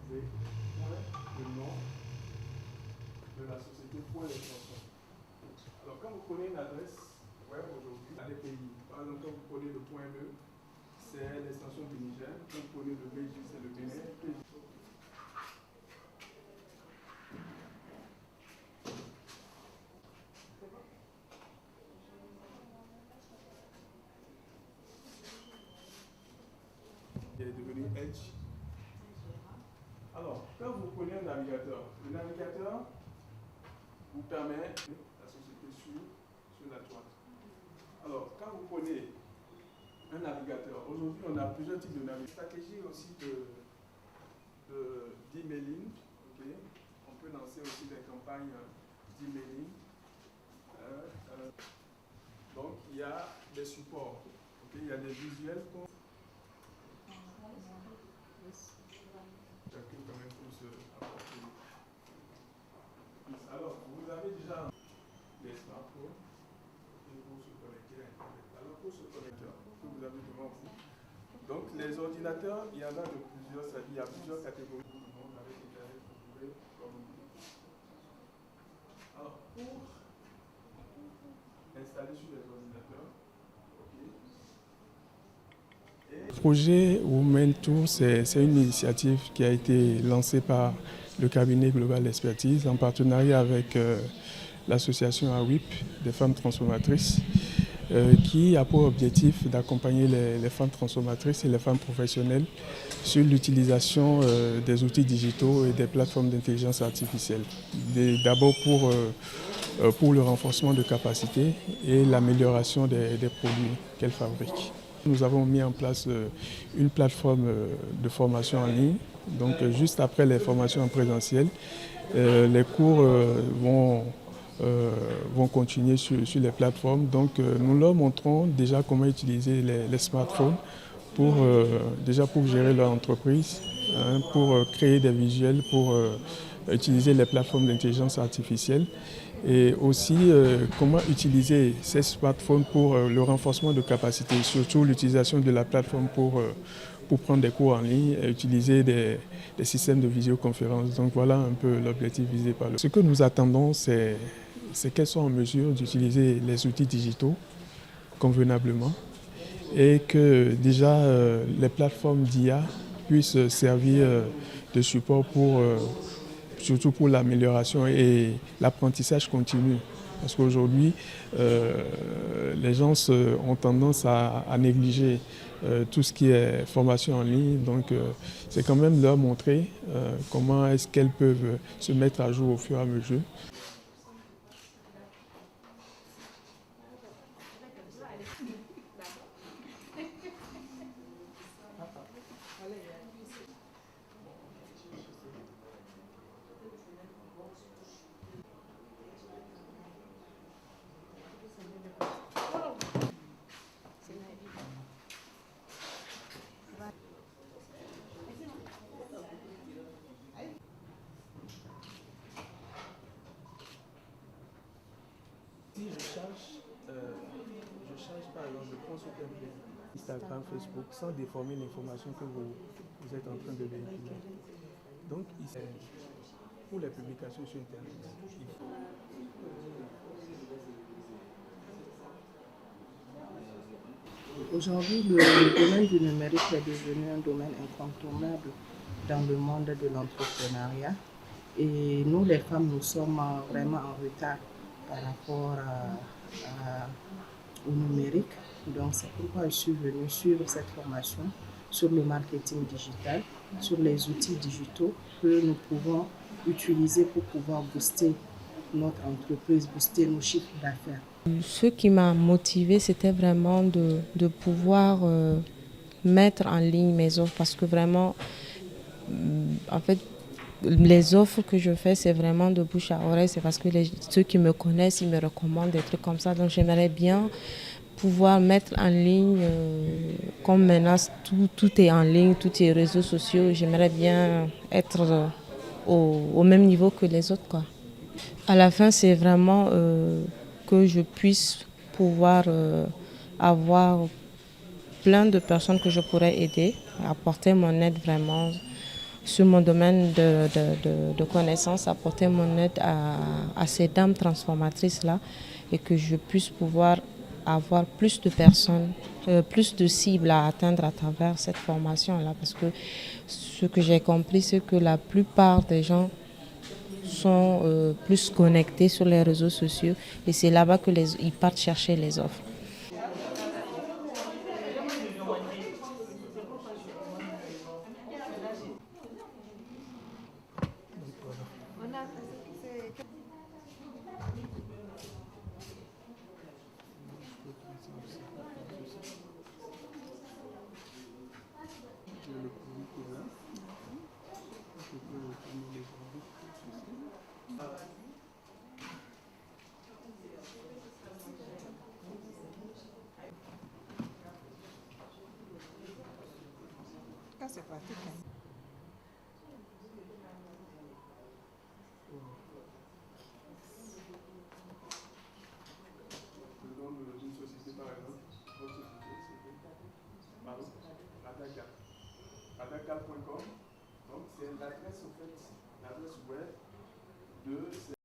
trouver le nom de la société pour les chansons. Alors quand vous prenez une adresse web aujourd'hui à des pays, par exemple quand vous prenez le .me, c'est l'extension du Niger, quand vous prenez le BJ, c'est le Bénin. Il est devenu Edge. Alors, quand vous prenez un navigateur, le navigateur vous permet la société sur la toile. Alors, quand vous prenez un navigateur, aujourd'hui on a plusieurs types de navigateurs. Stratégie aussi d'emailing. Okay. On peut lancer aussi des campagnes d'emailing. Donc, il y a des supports. Okay. Il y a des visuels. Chacun quand même pour se apporter. Alors, vous avez déjà les smartphones pour se connecter à Internet. Alors, pour ce connecteur que vous avez devant vous, donc les ordinateurs, il y en a de plusieurs, il y a plusieurs catégories. Avec Internet, vous pouvez communiquer. Alors, pour installer sur les ordinateurs, le projet Women Tour, c'est une initiative qui a été lancée par le cabinet Global Expertise en partenariat avec l'association AWIP des femmes transformatrices qui a pour objectif d'accompagner les femmes transformatrices et les femmes professionnelles sur l'utilisation des outils digitaux et des plateformes d'intelligence artificielle. D'abord pour le renforcement de capacités et l'amélioration des produits qu'elles fabriquent. Nous avons mis en place une plateforme de formation en ligne. Donc juste après les formations en présentiel, les cours vont continuer sur les plateformes. Donc nous leur montrons déjà comment utiliser les smartphones pour gérer leur entreprise, pour créer des visuels, pour utiliser les plateformes d'intelligence artificielle. Et aussi comment utiliser ces smartphones pour le renforcement de capacités, surtout l'utilisation de la plateforme pour prendre des cours en ligne et utiliser des systèmes de visioconférence. Donc voilà un peu l'objectif visé par le... Ce que nous attendons, c'est qu'elles soient en mesure d'utiliser les outils digitaux convenablement et que déjà les plateformes d'IA puissent servir de support surtout pour l'amélioration et l'apprentissage continu. Parce qu'aujourd'hui, les gens ont tendance à négliger tout ce qui est formation en ligne. Donc, c'est quand même leur montrer comment est-ce qu'elles peuvent se mettre à jour au fur et à mesure. Si je charge par exemple, je prends ce template Instagram, Facebook, sans déformer l'information que vous êtes en train de véhiculer. Donc, pour les publications sur Internet, aujourd'hui, le domaine du numérique est devenu un domaine incontournable dans le monde de l'entrepreneuriat. Et nous, les femmes, nous sommes vraiment en retard par rapport au numérique. Donc, c'est pourquoi je suis venue suivre cette formation sur le marketing digital, sur les outils digitaux que nous pouvons utiliser pour pouvoir booster notre entreprise, booster nos chiffres d'affaires. Ce qui m'a motivée, c'était vraiment de pouvoir mettre en ligne mes offres parce que vraiment, en fait, les offres que je fais, c'est vraiment de bouche à oreille. C'est parce que ceux qui me connaissent, ils me recommandent des trucs comme ça. Donc j'aimerais bien pouvoir mettre en ligne, comme maintenant tout est en ligne, tout est réseaux sociaux. J'aimerais bien être au même niveau que les autres, quoi. À la fin, c'est vraiment que je puisse pouvoir avoir plein de personnes que je pourrais aider, apporter mon aide vraiment sur mon domaine de connaissances, apporter mon aide à ces dames transformatrices-là et que je puisse pouvoir avoir plus de personnes, plus de cibles à atteindre à travers cette formation-là. Parce que ce que j'ai compris, c'est que la plupart des gens sont plus connectés sur les réseaux sociaux et c'est là-bas qu'ils partent chercher les offres. C'est pratique. Le nom d'une société, par exemple, votre société, c'est pardon, Adaka. Adaka.com. Donc, c'est l'adresse, en fait, l'adresse web de